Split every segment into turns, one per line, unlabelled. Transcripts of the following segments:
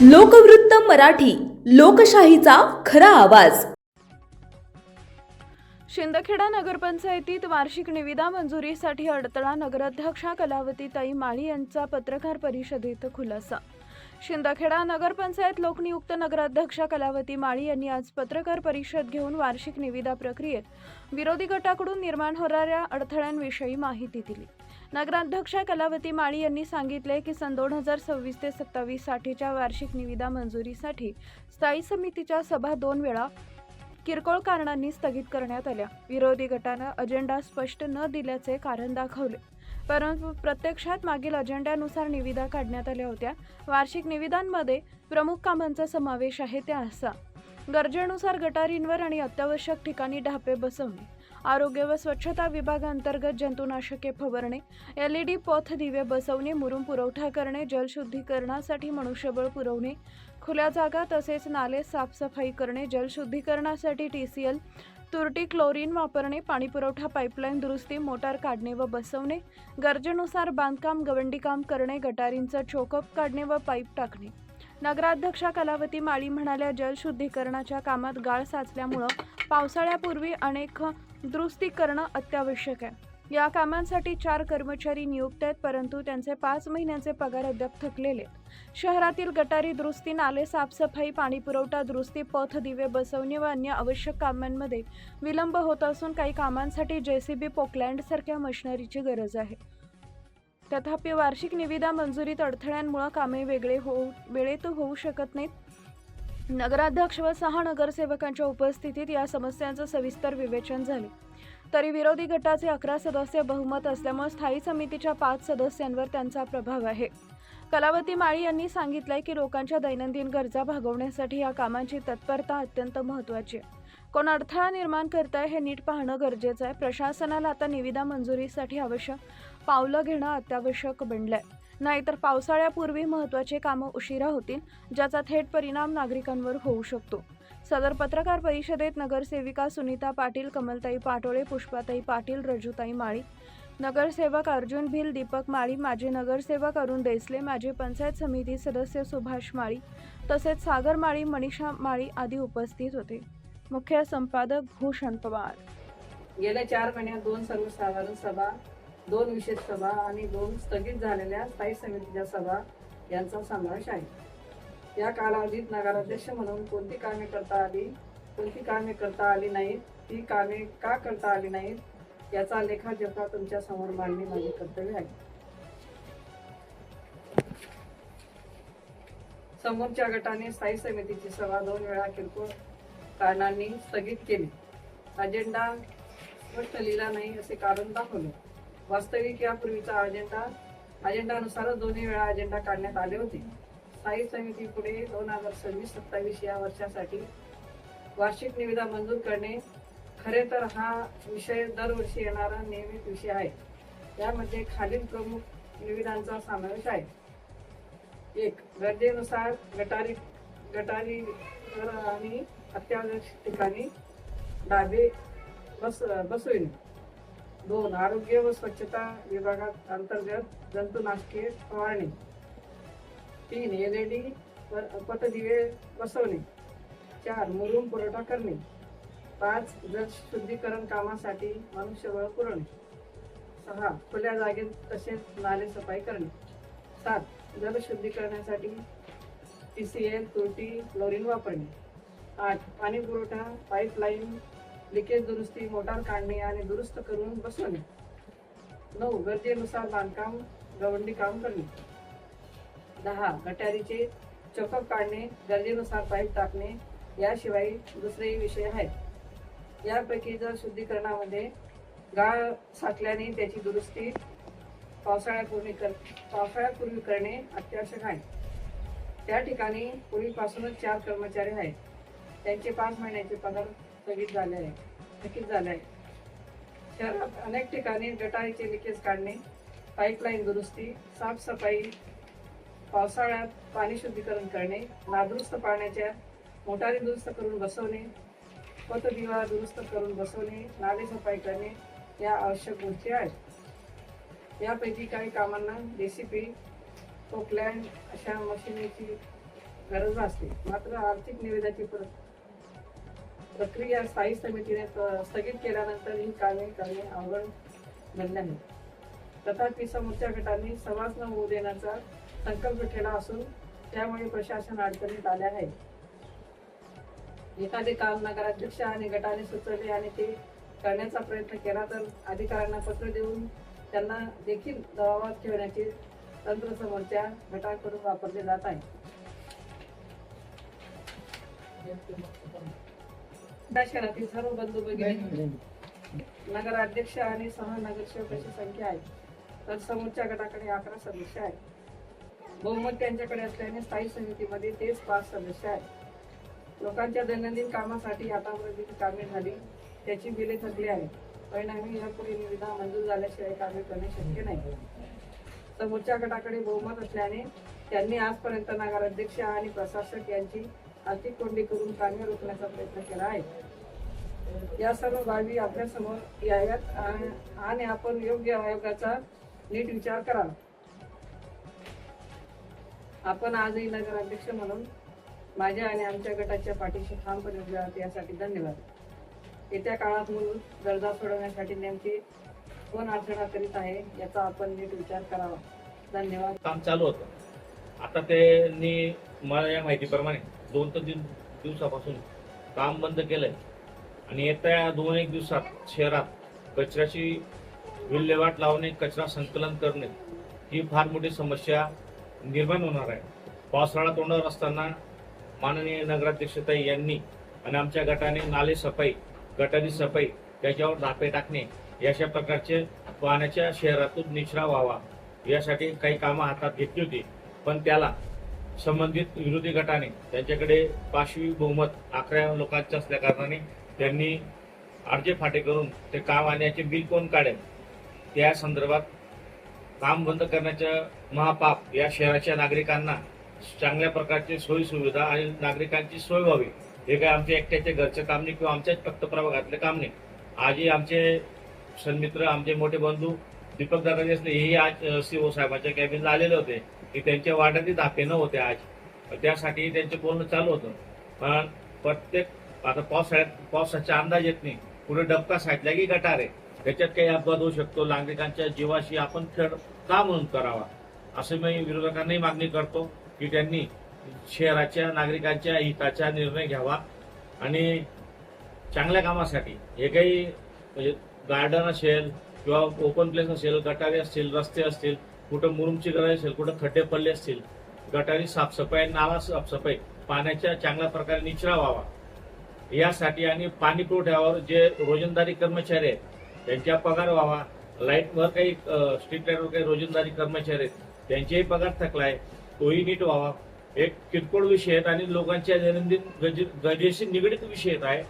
लोकवृत्त मराठी, लोकशाहीचा खरा आवाज.
शिंदखेडा नगरपंचायतीत वार्षिक निविदा मंजुरीसाठी अडथळा, नगराध्यक्षा कलावतीताई माळी यांचा पत्रकार परिषदेत खुलासा. शिंदखेडा नगरपंचायत लोकनियुक्त नगराध्यक्षा कलावती माळी यांनी आज पत्रकार परिषद घेऊन वार्षिक निविदा प्रक्रियेत विरोधी गटाकडून निर्माण होणाऱ्या अडथळ्यांविषयी माहिती दिली. नगराध्यक्षा कलावती माळी यांनी सांगितले की सन 2026 ते 27 साठीच्या वार्षिक निविदा मंजुरीसाठी स्थायी समितीच्या सभा 2 वेळा किरकोळ कारणांनी स्थगित करण्यात आल्या. विरोधी गटानं अजेंडा स्पष्ट न दिल्याचे कारण दाखवले, परंतु प्रत्यक्षात मागील अजेंड्यानुसार निविदा काढण्यात आल्या होत्या. वार्षिक निविदांमध्ये प्रमुख कामांचा समावेश आहे त्या असा: गरजेनुसार गटारींवर आणि अत्यावश्यक ठिकाणी ढापे बसवणे, आरोग्य व स्वच्छता विभागांतर्गत जंतुनाशके फवारणे, LED पथ दिवे बसवणे, मुरुम पुरवठा करणे, जलशुद्धीकरणासाठी मनुष्यबळ पुरवणे, खुल्या जागा तसेच नाले साफसफाई करणे, जलशुद्धीकरणासाठी TCL, तुरटी क्लोरीन वापरणे, पाणीपुरवठा पाईपलाईन दुरुस्ती, मोटार काढणे व बसवणे, गरजेनुसार बांधकाम गवंडी काम करणे, गटारींचं चोकअप काढणे व पाईप टाकणे. नगराध्यक्षा कलावती माळी म्हणाल्या, जलशुद्धीकरणाच्या कामात गाळ साचल्यामुळं पावसाळ्यापूर्वी अनेक दुरुस्ती करणं अत्यावश्यक आहे. या कामांसाठी 4 कर्मचारी नियुक्त आहेत, परंतु त्यांचे 5 महिन्यांचे पगार अद्याप थकलेले आहेत. शहरातील गटारी दुरुस्ती, नाले साफसफाई, पाणीपुरवठा दुरुस्ती, पथ दिवे बसवणे व अन्य आवश्यक कामांमध्ये विलंब होत असून काही कामांसाठी JCB पोकलँड सारख्या मशिनरीची गरज आहे. तथापि वार्षिक निविदा मंजुरीत अडथळ्यांमुळे कामे वेळेत होऊ शकत नाहीत. नगराध्यक्ष व 6 नगरसेवकांच्या उपस्थितीत या समस्यांचं सविस्तर विवेचन झाले. तरी विरोधी गटाचे 11 सदस्य बहुमत असल्यामुळे स्थायी समितीच्या 5 सदस्यांवर त्यांचा प्रभाव आहे. कलावती माळी यांनी सांगितलंय की लोकांच्या दैनंदिन गरजा भागवण्यासाठी या कामांची तत्परता अत्यंत महत्त्वाची आहे. कोण अडथळा निर्माण करताय हे नीट पाहणं गरजेचं आहे. प्रशासनाला आता निविदा मंजुरीसाठी आवश्यक पावलं घेणं अत्यावश्यक बनलंय, नाहीतर पावसाळ्यापूर्वी महत्त्वाचे कामं उशिरा होतील, ज्याचा थेट परिणाम नागरिकांवर होऊ शकतो. सदर पत्रकार परिषदेत नगरसेविका सुनीता पाटील, कमलताई पाटोळे, पुष्पाताई पाटील, रजुताई माळी, नगरसेवक अर्जुन भिल, दीपक माळी, माजी नगरसेवक अरुण देसले, माजी पंचायत समिती सदस्य सुभाष माळी तसेच सागर माळी, मनीषा माळी आदी उपस्थित होते. मुख्य संपादक भूषण पवार.
गेल्या 4 महिन्यात 2 सर्वसाधारण सभा, 2 विशेष सभा आणि 2 स्थगित झालेल्या स्थायी समितीच्या सभा यांचा समावेश आहे. या कालावधीत नगराध्यक्ष म्हणून कोणती कामे करता आली, कोणती कामे करता आली नाहीत, ती कामे का करता आली नाहीत याचा लेखाजोखा तुमच्या समोर मांडणे माझे कर्तव्य आहे. समोरच्या गटाने स्थायी समितीची सभा 2 वेळा किरकोळ कारणांनी स्थगित केली. अजेंडा स्पष्ट लिहिला नाही असे कारण दाखवले. वास्तविक यापूर्वीचा अजेंडानुसारच 2 वेळा अजेंडा काढण्यात आले होते. स्थायी समिती पुढे 2026-27 या वर्षासाठी वार्षिक निविदा मंजूर करणे. खरे तर हा विषय दरवर्षी येणारा नियमित विषय आहे. यामध्ये खालील प्रमुख निविदांचा समावेश आहे. 1. गरजेनुसार गटारी आणि अत्यावश्यक ठिकाणी ढाबे बसविणे. 2. आरोग्य व स्वच्छता विभागात अंतर्गत जंतुनाशके फवारणे. 3. LED पथदिवे बसवणे. 4. मुरुम पुरवठा करणे. 5. जलशुद्धीकरण कामासाठी मनुष्यबळ पुरवणे. 6. खुल्या जागेत तसेच नाले सफाई करणे. 7. जलशुद्धीकरणासाठी TCL, तुरटी क्लोरीन वापरणे. 8. पाणी पुरवठा पाईपलाईन लिकेज दुरुस्ती, मोटार काढणे आणि दुरुस्त करून बसवणे. 9. गरजेनुसार बांधकाम गवंडी काम करणे. 10. गटारीचे चोकअप काढणे, गरजेनुसार पाईप टाकणे. याशिवाय दुसरेही विषय आहेत. यापैकी जलशुद्धीकरणामध्ये गाळ साठल्याने त्याची दुरुस्ती पावसाळ्यापूर्वी करणे अत्यावश्यक आहे. त्या ठिकाणी पूर्वीपासूनच 4 कर्मचारी आहेत. त्यांचे 5 महिन्याचे पगार थकीत झाले आहे. शहरात अनेक ठिकाणी गटारीचे लिकेज काढणे, पाईपलाईन दुरुस्ती, साफसफाई, पावसाळ्यात पाणी शुद्धीकरण करणे, नादुरुस्त पाण्याच्या मोटारी दुरुस्त करून बसवणे, पथदिवा दुरुस्त करून बसवणे, नाले सफाई करणे या आवश्यक गोष्टी आहेत. यापैकी काही कामांना JCB पोकलँड अशा मशिनरीची गरज भासते. मात्र आर्थिक निविदाची प्रक्रिया स्थायी समितीने स्थगित केल्यानंतर ही कामे करणे अवघड बनले आहे. तथापि समोरच्या गटांनी समाज न होऊ देण्याचा संकल्प केला असून त्यामुळे प्रशासन अडचणीत आले आहे. एखादे काम नगराध्यक्ष आणि गटाने सुचवले आणि ते करण्याचा प्रयत्न केला तर अधिकाऱ्यांना पत्र देऊन त्यांना देखील दबावात ठेवण्याचे तंत्र समोरच्या गटाकडून वापरले जात आहे. शहरातील सर्व बंधू भगिनी नगराध्यक्ष आणि सहनगरसेवकाची संख्या आहे, तर समोरच्या गटाकडे 11 सदस्य आहेत. बहुमत त्यांच्याकडे असल्याने स्थायी समितीमध्ये तेच 5 सदस्य आहेत. लोकांच्या दैनंदिन कामासाठी आतापर्यंत जी कामे झाली त्याची बिले थकली आहेत. परिणामी यापुढे निविदा मंजूर झाल्याशिवाय कामे करणे शक्य नाही. समोरच्या गटाकडे बहुमत असल्याने त्यांनी आजपर्यंत नगराध्यक्ष आणि प्रशासक यांची आर्थिक कोंडी करून कामे रोखण्याचा प्रयत्न केला आहे. या सर्व बाबी आपल्या समोर याव्यात आणि आपण योग्य आयोगाचा नीट विचार करावा. आपण आजही नगराध्यक्ष म्हणून माझ्या आणि आमच्या गटाच्या पाठीशी ठामपणे उभे आहात, यासाठी धन्यवाद. येत्या काळात मूलभूत गरजा सोडवण्यासाठी नेमके कोण अडचणा करीत आहे याचा आपण नीट विचार करावा. धन्यवाद.
काम चालू होतं. आता त्यांनी मला या माहितीप्रमाणे 2 ते 3 दिवसापासून काम बंद केलंय आणि येत्या 2-1 दिवसात शहरात कचऱ्याची विल्हेवाट लावणे, कचरा संकलन करणे ही फार मोठी समस्या निर्माण होणार आहे. पावसाळा तोंडावर असताना माननीय नगराध्यक्षताई यांनी आणि आमच्या गटाने नाले सफाई, गटारी सफाई, त्याच्यावर धापे टाकणे अशा प्रकारचे पाण्याच्या शहरातून निचरा व्हावा यासाठी काही कामं हातात घेतली होती. पण त्याला संबंधित विरोधी गटाने त्यांच्याकडे 5वी बहुमत 11 लोकांचे असल्या कारणाने त्यांनी आडजेफाटे करून ते काम आणण्याचे बिल कोण काढेल त्या संदर्भात काम बंद करण्याच्या महापाप या शहराच्या नागरिकांना चांगल्या प्रकारची सोयी सुविधा आणि नागरिकांची सोय व्हावी. हे काय आमच्या एकट्याचे घरचं काम नाही किंवा आमच्याच फक्त प्रभागातले काम नाही. आजही आमचे सन्मित्र, आमचे मोठे बंधू दीपक दादा देसले हेही आज सीओ साहेबांच्या कॅबिनला आलेले होते की त्यांच्या वाड्यातही धापे न होते. आज त्यासाठी त्यांचं बोलणं चालू होतं. पण प्रत्येक आता पावसाचा अंदाज येत नाही, पुढे डबका साठला की गटार आहे, त्याच्यात काही अपघात होऊ शकतो. नागरिकांच्या जीवाशी आपण खेळ का म्हणून करावा असं मी विरोधकांनाही मागणी करतो की त्यांनी शहराच्या नागरिकांच्या हिताचा निर्णय घ्यावा आणि चांगल्या कामासाठी हे काही म्हणजे गार्डन असेल किंवा ओपन प्लेस असेल, गटारे असतील, रस्ते असतील, कुठं मुरुमची गरज असेल, कुठं खड्डे पडले असतील, गटारी साफसफाई, नाला साफसफाई, पाण्याच्या चांगल्या प्रकारे निचरा व्हावा यासाठी आणि पाणी पुरवठ्यावर जे रोजंदारी कर्मचारी आहेत त्यांचा पगार व्हावा. लाईटवर काही स्ट्रीट लाईटवर काही रोजंदारी कर्मचारी आहेत त्यांचेही पगार थकलाय, तोही नीट व्हावा. एक किरकोळ विषय आहेत आणि लोकांच्या दैनंदिन गरजेशी निगडीत विषय आहे.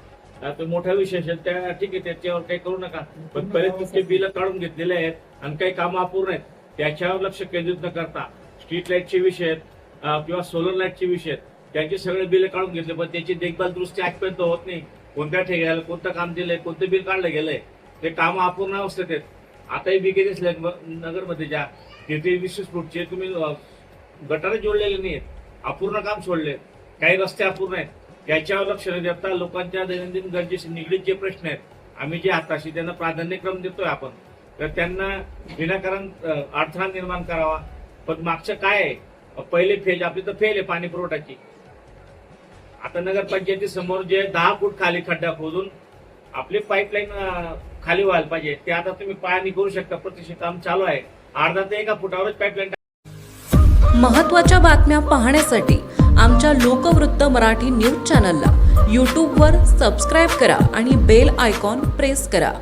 तो मोठा विषय असेल त्या ठीक आहे, त्याच्यावर काही करू नका. पण बरेच तुमचे बिलं काढून घेतलेले आहेत आणि काही कामं अपूर्ण आहेत त्याच्यावर लक्ष केंद्रित न करता स्ट्रीट लाईटचे विषय आहेत किंवा सोलर लाईटचे विषय आहेत त्यांचे सगळे बिल काढून घेतले, पण त्याची देखभाल दुरुस्ती आजपर्यंत होत नाही. कोणत्या ठेक्याला कोणतं काम दिलंय, कोणतं बिल काढलं गेलंय, ते कामं अपूर्ण अवस्थेत आहेत. आताही बीकेएस नगरमध्ये ज्या तिथे 20 फूटचे तुम्ही गटारे जोडलेले नाहीत, अपूर्ण काम सोडले, काही रस्ते अपूर्ण आहेत, त्याच्यावर लक्ष न देता लोकांच्या दैनंदिन गरजेशी निगडीत जे प्रश्न आहेत आम्ही जे हाताशी त्यांना प्राधान्यक्रम देतोय आपण, तर त्यांना विनाकारण अडथळा निर्माण करावा. पण मागचं काय आहे, पहिले फेज आपली तर फेल आहे पाणी पुरवठ्याची. आता नगरपंचायती समोर जे 10 फूट खाली खड्डा खोदून आपली पाईपलाईन खाली व्हायला पाहिजे ते आता तुम्ही पाहणी करू शकता. प्रत्यक्ष काम चालू आहे. अर्धा ते 1 फुटावरच पाईपलाईन.
महत्त्वाच्या बातम्या पाहण्यासाठी आमच्या लोकवृत्त मराठी न्यूज चॅनलला यूट्यूबवर सबस्क्राईब करा आणि बेल आयकॉन प्रेस करा.